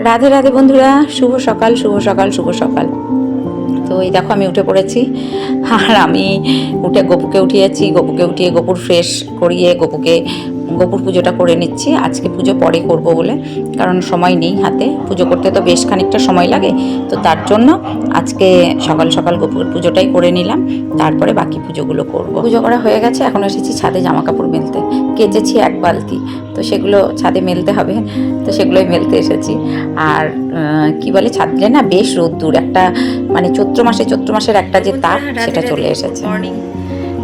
রাধে রাধে বন্ধুরা, শুভ সকাল শুভ সকাল শুভ সকাল। তো এই দেখো আমি উঠে পড়েছি, আর আমি উঠে গপুকে উঠিয়েছি। গপুকে উঠিয়ে গপুর ফ্রেশ করিয়ে গপুর পুজোটা করে নিচ্ছি। আজকে পুজো পরে করব বলে, কারণ সময় নেই হাতে। পুজো করতে তো বেশ খানিকটা সময় লাগে, তো তার জন্য আজকে সকাল সকাল গপুর পুজোটাই করে নিলাম, তারপরে বাকি পুজোগুলো করব। পুজো করা হয়ে গেছে, এখন এসেছি ছাদে জামা কাপড় মেলতে। কেচেছি এক বালতি, তো সেগুলো ছাদে মেলতে হবে, তো সেগুলোই মেলতে এসেছি। আর কি বলে, ছাদলে না বেশ রোদ্দুর, একটা মানে চৈত্র মাসের একটা যে তাপ, সেটা চলে এসেছে। মর্নিং,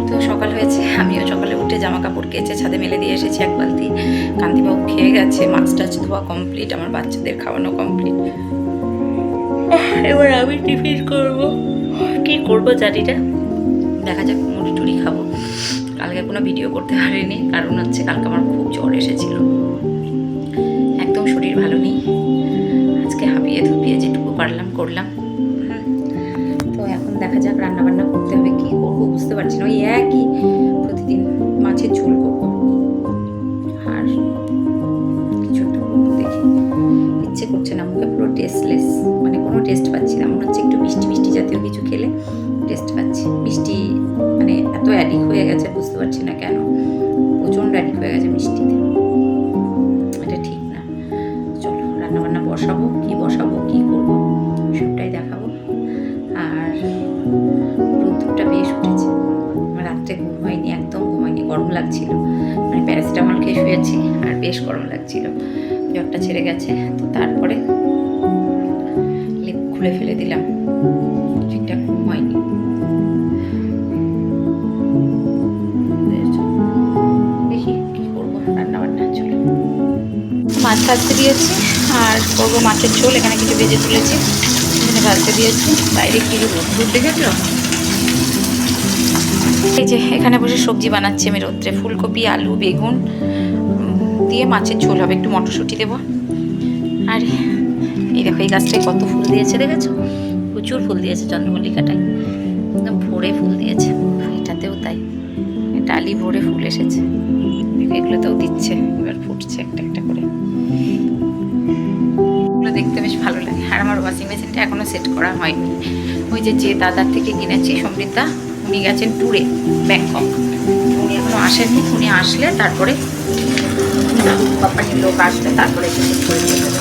তো সকাল হয়েছে, আমিও সকালে উঠে জামা কাপড় কেচে ছাদে মেলে দিয়ে এসেছি এক বালতি। কান্তিবাবু খেয়ে গেছে, মাছ টাছ ধোয়া কমপ্লিট, আমার বাচ্চাদের খাওয়ানো কমপ্লিট। এবার আমি টিফিন করবো, কি করবো জানি না, দেখা যাক। মুড়ি টুড়ি খাবো। কালকে কোনো ভিডিও করতে পারিনি, কারণ হচ্ছে কালকে আমার খুব জ্বর এসেছিল, একদম শরীর ভালো নেই। আজকে হাঁপিয়ে ধুপিয়ে যেটুকু পারলাম করলাম। তো এখন দেখা যাক, রান্না বান্না করতে হবে, কি করবো বুঝতে পারছি না। ওই একই প্রতিদিন মাছের ঝোল করবো, আর কিছু একটা করবো, দেখি। ইচ্ছে করছে না, মুখে পুরো টেস্টলেস, মানে কোনো টেস্ট পাচ্ছি না। মনে হচ্ছে একটু মিষ্টি মিষ্টি জাতীয় কিছু খেলে টেস্ট পাচ্ছি। মিষ্টি মানে এত অ্যাডিক্ট হয়ে গেছে, বুঝতে পারছি না কেন, প্রচণ্ড অ্যাডিক্ট হয়ে গেছে মিষ্টিতে। এটা ঠিক না। চলো রান্না বান্না বসাবো, কি করবো সবটাই দেখাবো। আর রোদ্দুরটা বেশ উঠেছে, রাত্রে ঘুম হয়নি, একদম ঘুমাইনি, গরম লাগছিল। মানে প্যারাসিটামল খেয়ে শুয়েছি, আর বেশ গরম লাগছিল। জ্বরটা ছেড়ে গেছে, তো তারপরে লেপ খুলে ফেলে দিলাম, ঠিকঠাক ঘুম হয়নি। দেখি কি করবো রান্না বান্না। চলো, মাছ ভাজতে দিয়েছি, আর করবো মাছের ঝোল। এখানে কিছু ভেজে তুলেছি, এখানে ভাজতে দিয়েছি। বাইরে কি রোদ্দুর দেখেছো? এই যে এখানে বসে সবজি বানাচ্ছি আমি রোদ্রে। ফুলকপি, আলু, বেগুন দিয়ে মাছের ঝোল হবে, একটু মটরশুঁটি দেবো। আর এই দেখো, এই গাছটায় কত ফুল দিয়েছে দেখেছো? প্রচুর ফুল দিয়েছে, চন্দ্রমল্লিকাটায় একদম ভরে ফুল দিয়েছে। এটাতেও তাই, ডালি ভরে ফুল এসেছে। এগুলোতেও দিচ্ছে, এবার ফুটছে একটা একটা করে। এগুলো দেখতে বেশ ভালো লাগে। আর আমার ওয়াশিং মেশিনটা এখনও সেট করা হয়নি। ওই যে দাদার থেকে কিনেছি, সমৃদ্ধা, উনি গেছেন ট্যুরে ব্যাংকক, উনি এখনও আসেননি। উনি আসলে তারপরে কোম্পানির লোক আসলে তারপরে সেট করে দিয়ে দেবে।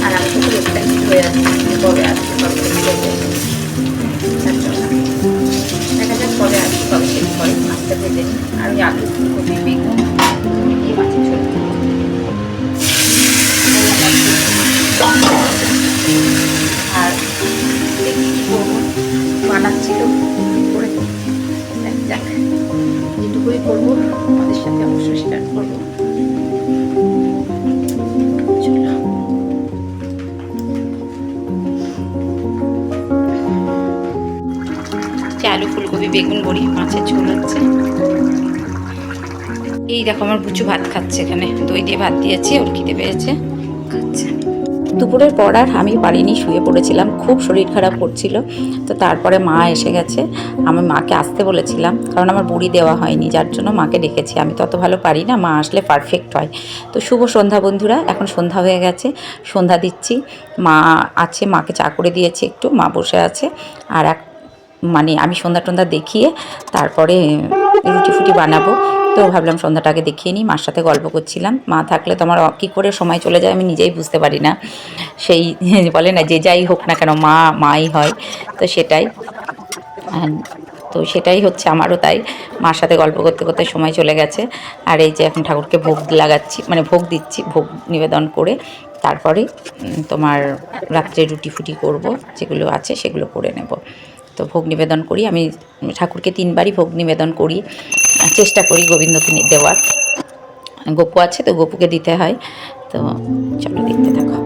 আর আমি তো খুব এক্সাইটেড হয়ে আছি, কবে আসবে, কবে সেট করবো। দেখা যাক কবে আসবে, কবে সেট করে। মাছটা ভেজে নিই, আর ওই আলু, ফুলকপি, বেগুন দিয়ে মাছের ঝোল। আর দেখি কী করবো, বানাচ্ছিল করে যাক, যেটুকুই করবো আমাদের সাথে অবশ্যই শেয়ার করবো। আলু, ফুলকপি, বেগুন বড়ি, মাছের ঝোল হচ্ছে। এই দেখো আমার বুচু ভাত খাচ্ছে, এখানে দই দিয়ে ভাত দিয়েছি, ওর খিদে পেয়েছে, খাচ্ছে। দুপুরের পর আর আমি পারিনি, শুয়ে পড়েছিলাম, খুব শরীর খারাপ করছিল। তো তারপরে মা এসে গেছে, আমি মাকে আসতে বলেছিলাম, কারণ আমার বড়ি দেওয়া হয়নি, যার জন্য মাকে ডেকেছি। আমি তো অত ভালো পারি না, মা আসলে পারফেক্ট হয়। তো শুভ সন্ধ্যা বন্ধুরা, এখন সন্ধ্যা হয়ে গেছে, সন্ধ্যা দিচ্ছি। মা আছে, মাকে চা করে দিয়েছি একটু, মা বসে আছে। আর মানে আমি সন্ধ্যা টন্ধ্যা দেখিয়ে তারপরে রুটি ফুটি বানাবো। তো ভাবলাম সন্ধ্যাটাকে দেখিয়ে নিই। মার সাথে গল্প করছিলাম। মা থাকলে তো আমার কী করে সময় চলে যায় আমি নিজেই বুঝতে পারি না। সেই বলে না, যে যাই হোক না কেন মাই হয়, তো সেটাই। তো সেটাই হচ্ছে আমারও তাই। মার সাথে গল্প করতে করতে সময় চলে গেছে। আর এই যে এখন ঠাকুরকে ভোগ লাগাচ্ছি, মানে ভোগ দিচ্ছি, ভোগ নিবেদন করে তারপরে তোমার রাত্রে রুটি ফুটি করবো, যেগুলো আছে সেগুলো করে নেব। তো ভোগ নিবেদন করি, আমি ঠাকুরকে 3 বারই ভোগ নিবেদন করি, চেষ্টা করি গোবিন্দকে দেওয়ার। গপু আছে তো, গপুকে দিতে হয়। তো চলো দেখতে থাকো।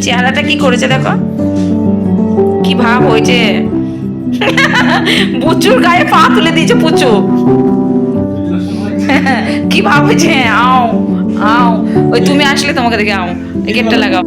চেহারাটা কি করেছে দেখো, কি ভাব হয়েছে। পুচুর গায়ে পা তুলে দিয়েছে পুচু। কি ভাব হয়েছে, আও আও, ওই তুমি আসলে তোমাকে দেখে আও, এই গেটটা লাগাও।